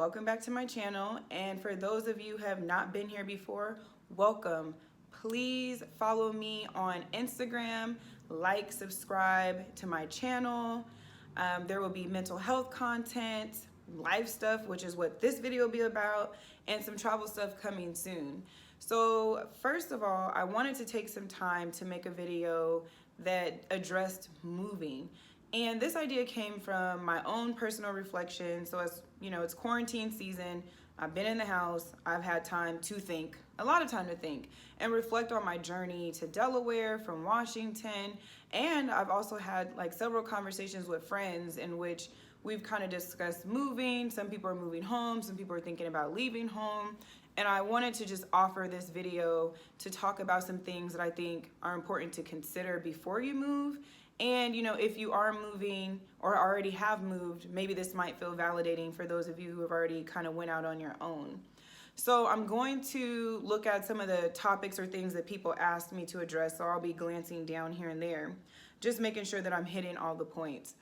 welcome back to my channel. And for those of you who have not been here before, welcome. Please follow me on Instagram, like, subscribe to my channel. There will be mental health content, life stuff, which is what this video will be about, and some travel stuff coming soon. So first of all, I wanted to take some time to make a video that addressed moving. And this idea came from my own personal reflection. So as you know, it's quarantine season. I've been in the house. I've had time to think, a lot of time to think and reflect on my journey to Delaware from Washington. And I've also had like several conversations with friends in which we've kind of discussed moving. Some people are moving home. Some people are thinking about leaving home. And I wanted to just offer this video to talk about some things that I think are important to consider before you move. And you know, if you are moving or already have moved, maybe this might feel validating for those of you who have already kind of went out on your own. So I'm going to look at some of the topics or things that people asked me to address. So I'll be glancing down here and there, just making sure that I'm hitting all the points.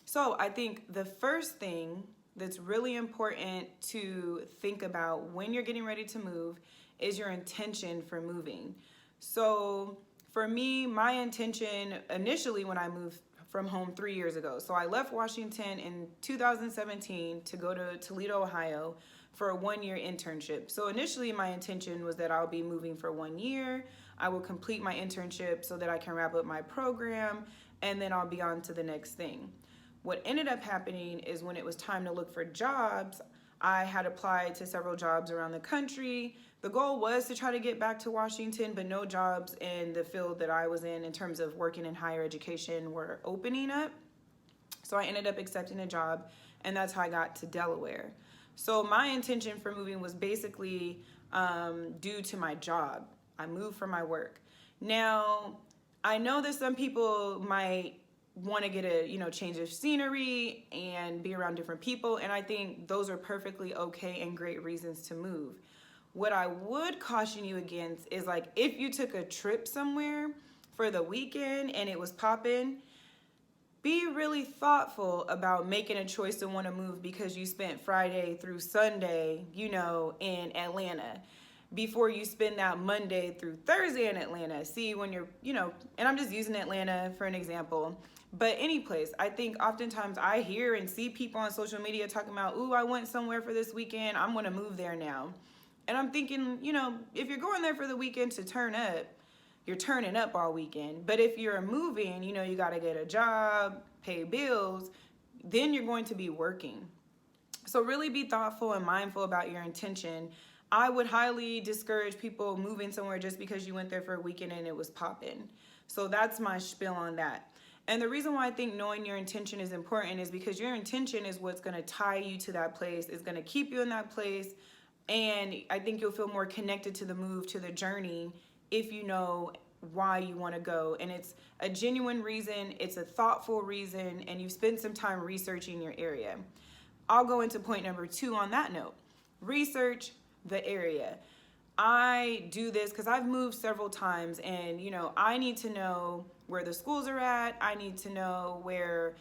So I think the first thing that's really important to think about when you're getting ready to move is your intention for moving. So for me, my intention initially when I moved from home 3 years ago. So I left Washington in 2017 to go to Toledo, Ohio for a 1-year internship. So initially my intention was that I'll be moving for 1 year. I will complete my internship so that I can wrap up my program and then I'll be on to the next thing. What ended up happening is when it was time to look for jobs, I had applied to several jobs around the country. The goal was to try to get back to Washington, but no jobs in the field that I was in terms of working in higher education were opening up. So I ended up accepting a job, and that's how I got to Delaware. So my intention for moving was basically due to my job. I moved for my work. Now, I know that some people might want to get a change of scenery and be around different people, and I think those are perfectly okay and great reasons to move. What I would caution you against is like if you took a trip somewhere for the weekend and it was popping, be really thoughtful about making a choice to want to move because you spent Friday through Sunday, in Atlanta, before you spend that Monday through Thursday in Atlanta. See, when you're, and I'm just using Atlanta for an example, but any place, I think oftentimes I hear and see people on social media talking about, ooh, I went somewhere for this weekend, I'm going to move there now. And I'm thinking, if you're going there for the weekend to turn up, you're turning up all weekend. But if you're moving, you got to get a job, pay bills, then you're going to be working. So really be thoughtful and mindful about your intention. I would highly discourage people moving somewhere just because you went there for a weekend and it was popping. So that's my spiel on that. And the reason why I think knowing your intention is important is because your intention is what's going to tie you to that place, is going to keep you in that place. And I think you'll feel more connected to the move, to the journey, if you know why you want to go. And it's a genuine reason, it's a thoughtful reason, and you've spent some time researching your area. I'll go into point number 2 on that note. Research the area. I do this because I've moved several times, and I need to know where the schools are at. I need to know where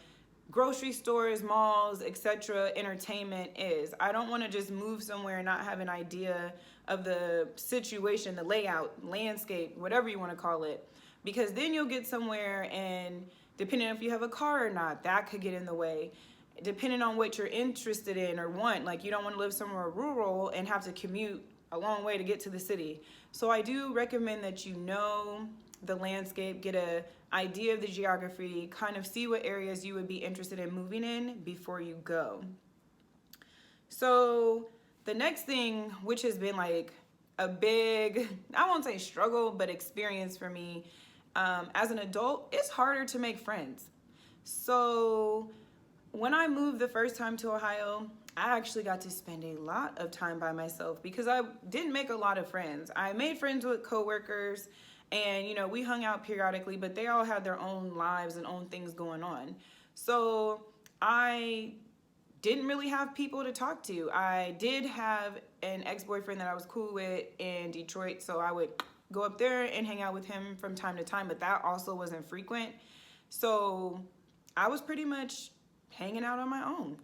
grocery stores, malls, etc., entertainment is. I don't want to just move somewhere and not have an idea of the situation, the layout, landscape, whatever you want to call it, because then you'll get somewhere and depending on if you have a car or not, that could get in the way. Depending on what you're interested in or want, like you don't want to live somewhere rural and have to commute a long way to get to the city. So I do recommend that you know the landscape, get a idea of the geography, kind of see what areas you would be interested in moving in before you go. So the next thing, which has been like a big, I won't say struggle, but experience for me as an adult, it's harder to make friends. So when I moved the first time to Ohio, I actually got to spend a lot of time by myself because I didn't make a lot of friends. I made friends with coworkers, and we hung out periodically, but they all had their own lives and own things going on. So I didn't really have people to talk to. I did have an ex-boyfriend that I was cool with in Detroit, so I would go up there and hang out with him from time to time, but that also wasn't frequent. So I was pretty much hanging out on my own.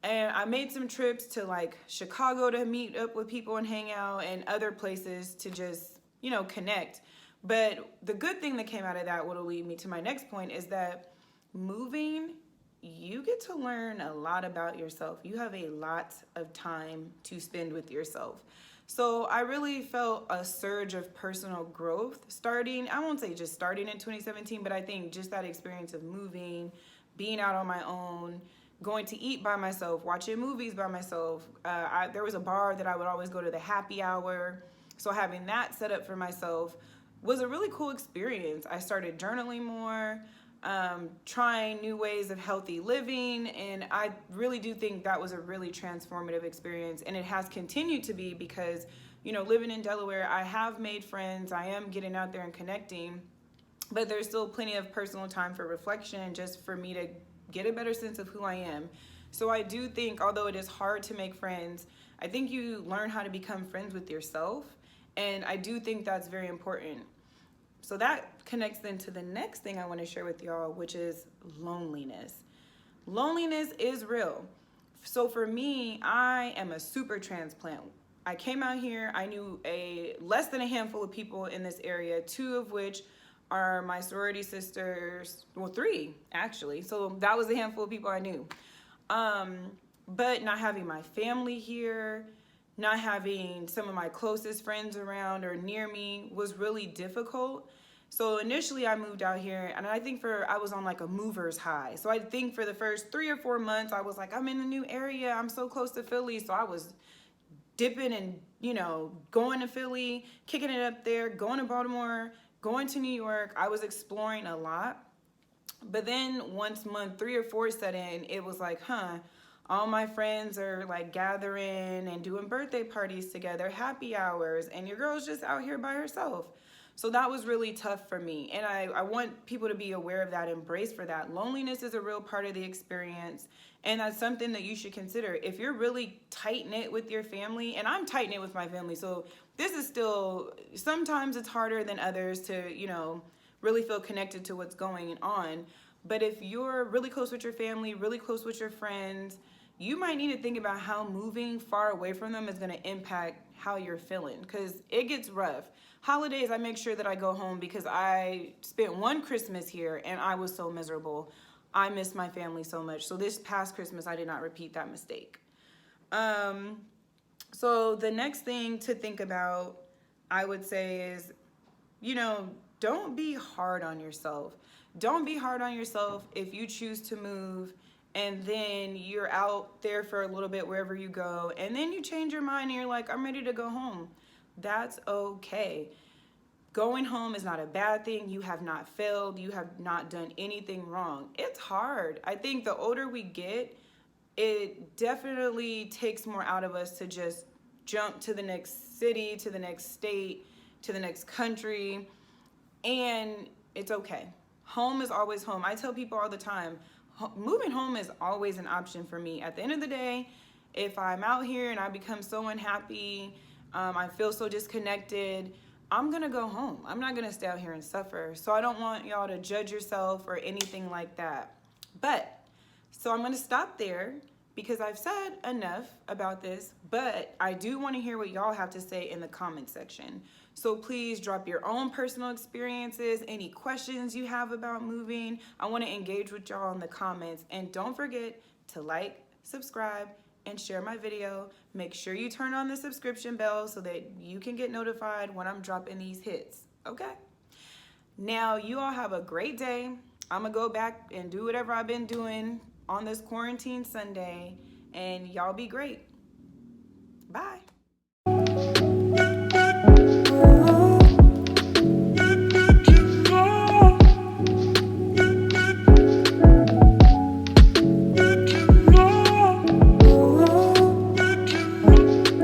And I made some trips to like Chicago to meet up with people and hang out, and other places to just, connect. But the good thing that came out of that, what'll lead me to my next point, is that moving, you get to learn a lot about yourself. You have a lot of time to spend with yourself. So I really felt a surge of personal growth starting, I won't say just starting in 2017, but I think just that experience of moving, being out on my own, going to eat by myself, watching movies by myself. There was a bar that I would always go to, the happy hour. So having that set up for myself was a really cool experience. I started journaling more, trying new ways of healthy living, and I really do think that was a really transformative experience, and it has continued to be because, living in Delaware, I have made friends, I am getting out there and connecting, but there's still plenty of personal time for reflection, just for me to get a better sense of who I am. So I do think, although it is hard to make friends, I think you learn how to become friends with yourself, and I do think that's very important. So that connects then to the next thing I want to share with y'all, which is loneliness. Loneliness is real. So for me, I am a super transplant. I came out here, I knew less than a handful of people in this area, 2 of which are my sorority sisters, well, 3 actually. So that was a handful of people I knew. But not having my family here, not having some of my closest friends around or near me was really difficult. So initially I moved out here, and I think I was on like a mover's high. So I think for the first 3 or 4 months, I was like, I'm in a new area, I'm so close to Philly. So I was dipping and, going to Philly, kicking it up there, going to Baltimore, going to New York. I was exploring a lot. But then once month 3 or 4 set in, it was like, all my friends are like gathering and doing birthday parties together, happy hours, and your girl's just out here by herself. So that was really tough for me. And I want people to be aware of that, embrace for that. Loneliness is a real part of the experience. And that's something that you should consider. If you're really tight-knit with your family, and I'm tight-knit with my family, so this is still, sometimes it's harder than others to, really feel connected to what's going on. But if you're really close with your family, really close with your friends, you might need to think about how moving far away from them is going to impact how you're feeling, because it gets rough. Holidays, I make sure that I go home because I spent one Christmas here and I was so miserable. I miss my family so much. So this past Christmas, I did not repeat that mistake. So the next thing to think about, I would say, is, don't be hard on yourself. Don't be hard on yourself if you choose to move and then you're out there for a little bit wherever you go, and then you change your mind and you're like, I'm ready to go home. That's okay. Going home is not a bad thing. You have not failed. You have not done anything wrong. It's hard. I think the older we get, it definitely takes more out of us to just jump to the next city, to the next state, to the next country, and it's okay. Home is always home. I tell people all the time, moving home is always an option for me. At the end of the day, if I'm out here and I become so unhappy, I feel so disconnected, I'm gonna go home. I'm not gonna stay out here and suffer. So I don't want y'all to judge yourself or anything like that. So I'm gonna stop there because I've said enough about this, but I do wanna hear what y'all have to say in the comment section. So please drop your own personal experiences, any questions you have about moving. I wanna engage with y'all in the comments, and don't forget to like, subscribe, and share my video. Make sure you turn on the subscription bell so that you can get notified when I'm dropping these hits, okay? Now, you all have a great day. I'm gonna go back and do whatever I've been doing on this quarantine Sunday, and y'all be great.